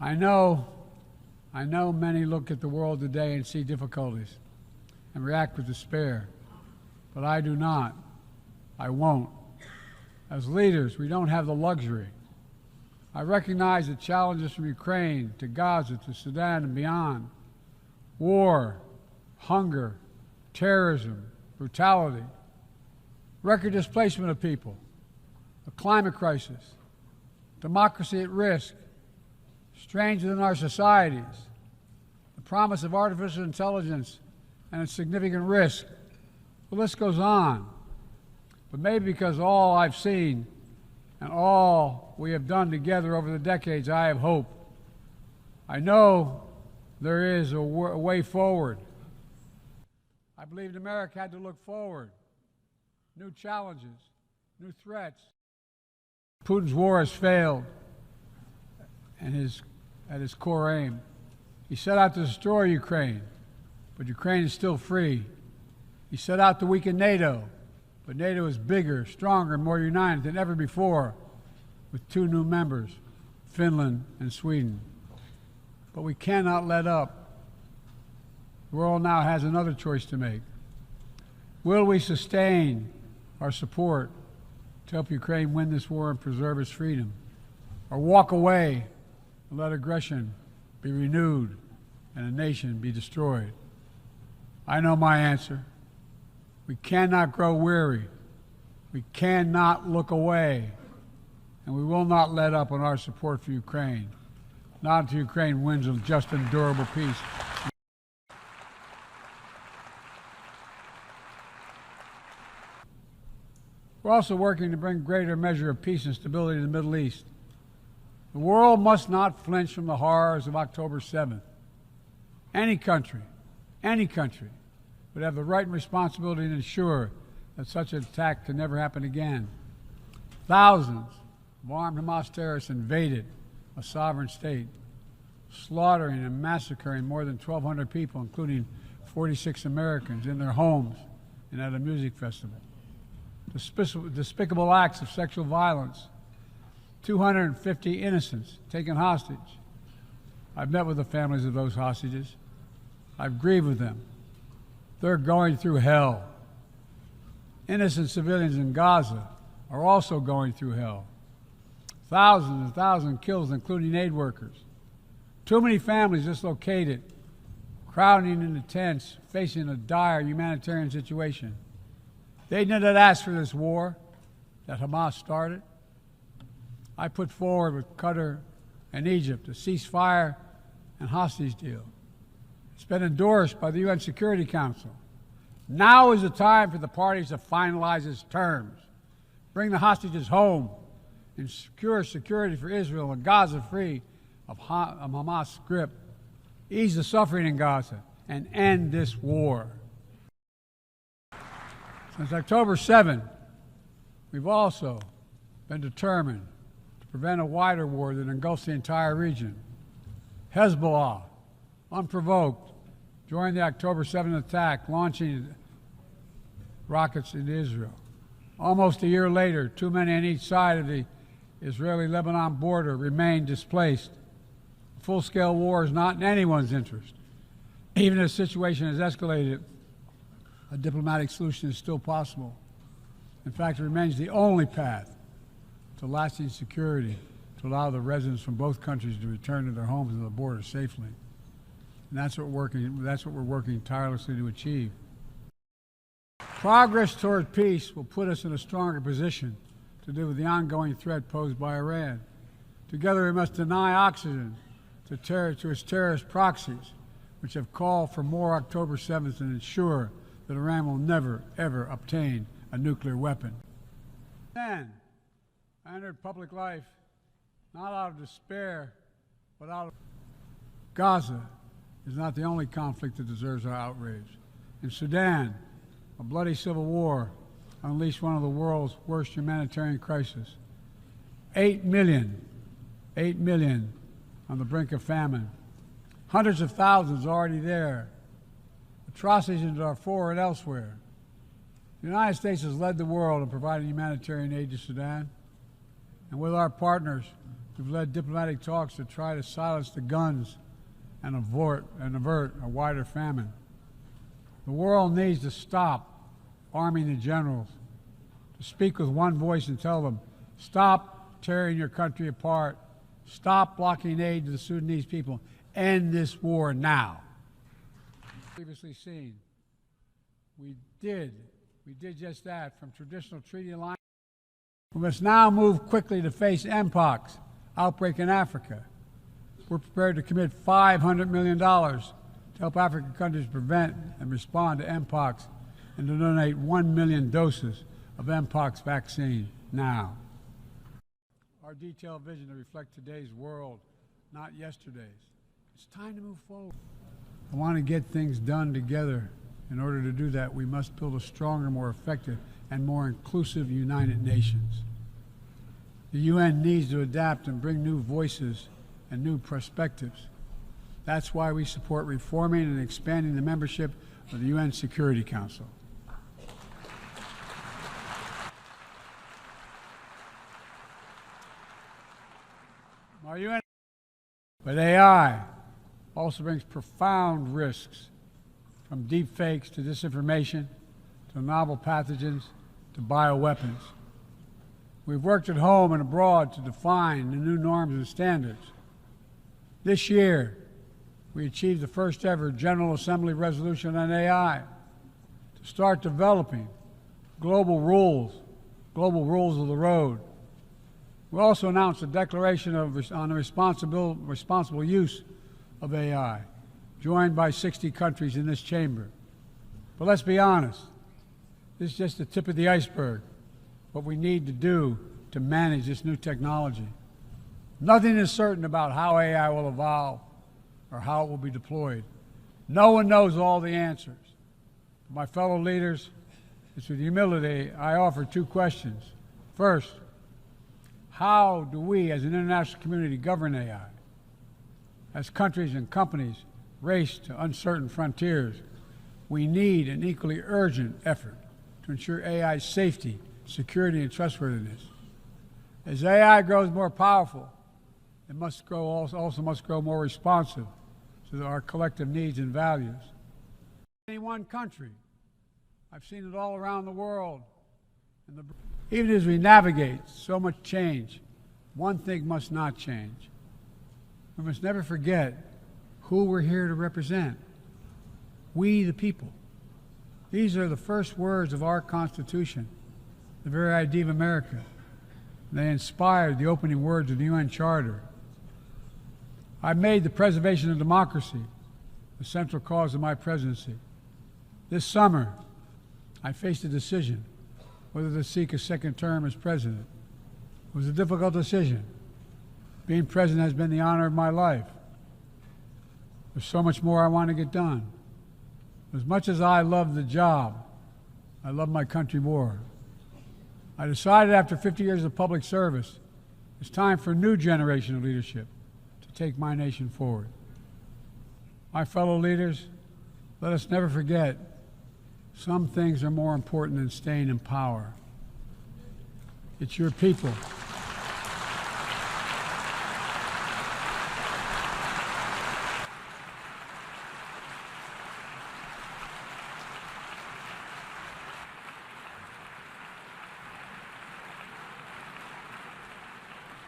I know many look at the world today and see difficulties and react with despair, but I do not. I won't. As leaders, we don't have the luxury. I recognize the challenges from Ukraine to Gaza to Sudan and beyond. War, hunger, terrorism, brutality, record displacement of people, a climate crisis, democracy at risk, strains within our societies, the promise of artificial intelligence and its significant risk. The list goes on. But maybe because all I've seen and all we have done together over the decades, I have hope. I know there is a way forward. I believed America had to look forward. New challenges, new threats. Putin's war has failed and at his core aim. He set out to destroy Ukraine, but Ukraine is still free. He set out to weaken NATO, but NATO is bigger, stronger, and more united than ever before, with 2 new members, Finland and Sweden. But we cannot let up. The world now has another choice to make. Will we sustain our support to help Ukraine win this war and preserve its freedom, or walk away and let aggression be renewed and a nation be destroyed? I know my answer. We cannot grow weary. We cannot look away. And we will not let up on our support for Ukraine, not until Ukraine wins a just and durable peace. We're also working to bring greater measure of peace and stability to the Middle East. The world must not flinch from the horrors of October 7th. Any country would have the right and responsibility to ensure that such an attack can never happen again. Thousands of armed Hamas terrorists invaded a sovereign state, slaughtering and massacring more than 1,200 people, including 46 Americans, in their homes and at a music festival. Despicable acts of sexual violence, 250 innocents taken hostage. I've met with the families of those hostages. I've grieved with them. They're going through hell. Innocent civilians in Gaza are also going through hell. Thousands and thousands killed, including aid workers. Too many families dislocated, crowding into tents, facing a dire humanitarian situation. They did not ask for this war that Hamas started. I put forward with Qatar and Egypt a ceasefire and hostage deal. It's been endorsed by the UN Security Council. Now is the time for the parties to finalize its terms, bring the hostages home, and secure security for Israel and Gaza free of Hamas' grip, ease the suffering in Gaza, and end this war. Since October 7, we've also been determined to prevent a wider war that engulfs the entire region. Hezbollah, unprovoked, joined the October 7th attack, launching rockets into Israel. Almost a year later, too many on each side of the Israeli-Lebanon border remain displaced. A full-scale war is not in anyone's interest. Even if the situation has escalated, a diplomatic solution is still possible. In fact, it remains the only path to lasting security to allow the residents from both countries to return to their homes and the border safely. And that's what we're working tirelessly to achieve. Progress toward peace will put us in a stronger position to deal with the ongoing threat posed by Iran. Together we must deny oxygen to its terrorist proxies, which have called for more October 7th and ensure that Iran will never, ever obtain a nuclear weapon. Then, I entered public life not out of despair, but out of Gaza is not the only conflict that deserves our outrage. In Sudan, a bloody civil war unleashed one of the world's worst humanitarian crises. 8 million on the brink of famine. Hundreds of thousands already there. Atrocities in Darfur and elsewhere. The United States has led the world in providing humanitarian aid to Sudan, and with our partners, We've led diplomatic talks to try to silence the guns and avert a wider famine. The world needs to stop arming the generals, to speak with one voice and tell them, stop tearing your country apart, stop blocking aid to the Sudanese people, end this war now. Previously seen, we did just that from traditional treaty alliance. We must now move quickly to face Mpox outbreak in Africa. We're prepared to commit $500 million to help African countries prevent and respond to Mpox and to donate 1 million doses of Mpox vaccine now. Our detailed vision to reflect today's world, not yesterday's. It's time to move forward. I want to get things done together. In order to do that, we must build a stronger, more effective, and more inclusive United Nations. The UN needs to adapt and bring new voices and new perspectives. That's why we support reforming and expanding the membership of the UN Security Council. But AI also brings profound risks, from deep fakes to disinformation, to novel pathogens, to bioweapons. We've worked at home and abroad to define the new norms and standards. This year, we achieved the first ever General Assembly resolution on AI to start developing global rules of the road. We also announced a declaration on the responsible use of AI, joined by 60 countries in this chamber. But let's be honest, this is just the tip of the iceberg, what we need to do to manage this new technology. Nothing is certain about how AI will evolve or how it will be deployed. No one knows all the answers. My fellow leaders, it's with humility I offer two questions. First, how do we as an international community govern AI? As countries and companies race to uncertain frontiers, we need an equally urgent effort to ensure AI's safety, security, and trustworthiness. As AI grows more powerful, it also must grow more responsive to our collective needs and values. Any one country, I've seen it all around the world. Even as we navigate so much change, one thing must not change. We must never forget who we're here to represent. We, the people. These are the first words of our Constitution, the very idea of America. They inspired the opening words of the UN Charter. I made the preservation of democracy the central cause of my presidency. This summer, I faced a decision whether to seek a second term as president. It was a difficult decision. Being president has been the honor of my life. There's so much more I want to get done. As much as I love the job, I love my country more. I decided after 50 years of public service, it's time for a new generation of leadership to take my nation forward. My fellow leaders, let us never forget, some things are more important than staying in power. It's your people.